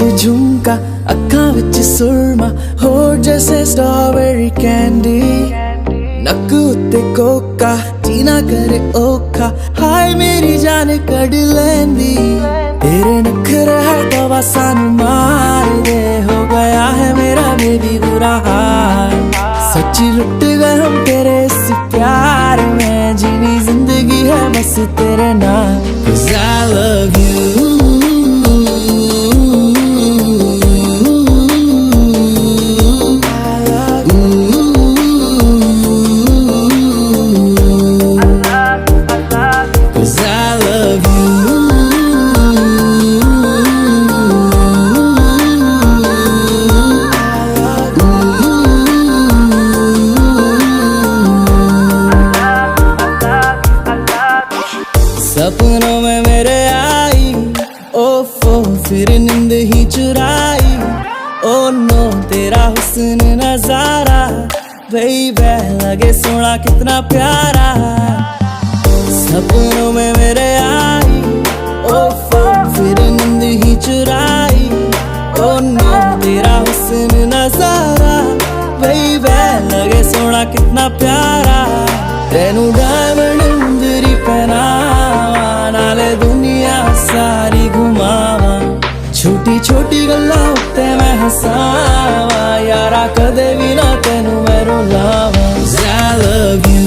विच झुमका अखां विच सुरमा होठ जैसे स्ट्रॉबेरी कैंडी नक उत्ते कोका जीना करे ओखा हाय मेरी जान कड़ लैंदी तेरे नखरे है दवा सानू मार दे हो गया है मेरा बेबी बुरा हाल सच्ची लुट गए हम तेरे इस प्यार में जीनी जिंदगी है बस तेरे नाम 'Cause I love you सपनों में मेरे आई ओफो फिर नींद ही चुराई ओ नो तेरा हुस्न नजारा बेबी लगे सोना कितना प्यारा सपनों में मेरे आई ओफो फिर नींद ही चुराई ओ नो तेरा हुस्न नजारा बेबी लगे सोना कितना प्यारा तेनू डायमंड मुंदरी पहना नाले दुनिया सारी घुमावा छोटी छोटी गल्लां उत्ते मैं हसावा यारा कदे भी ना तेनू मैं रुलावा 'Cause I love you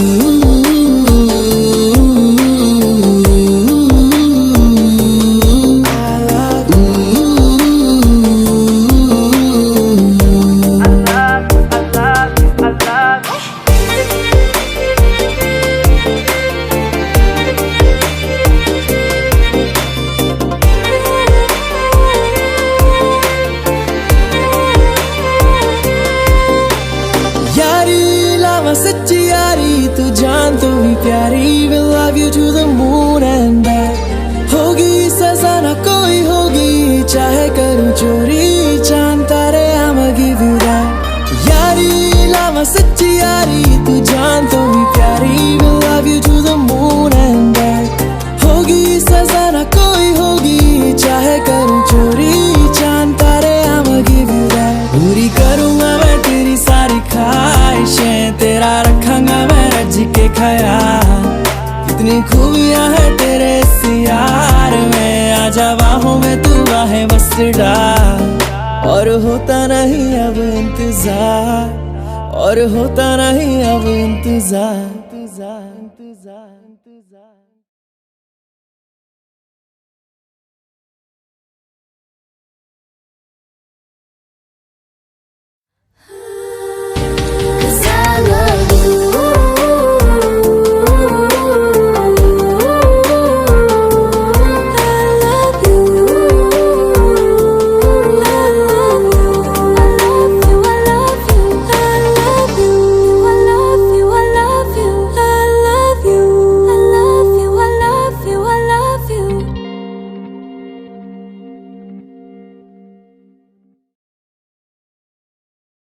सच्ची यारी तू जान तू ही प्यारी will love you to the moon and back होगी सजा ना कोई होगी चाहे करूं चोरी चांद तारे I'ma give you that यारी लावा सच्ची यारी तू जान तू ही प्यारी will love you to the moon and back होगी सजा ना कोई होगी चाहे करूं चोरी चांद तारे I'ma give you that पूरी करूंगा मैं तेरी सारी ख्वाहिशें तेरा रखांगा मैं रज के ख्याल कितनी खूबियां है तेरे इस यार में आजा बाहों में तू बाहें बस डाल और होता नहीं अब इंतजार और होता नहीं अब इंतजार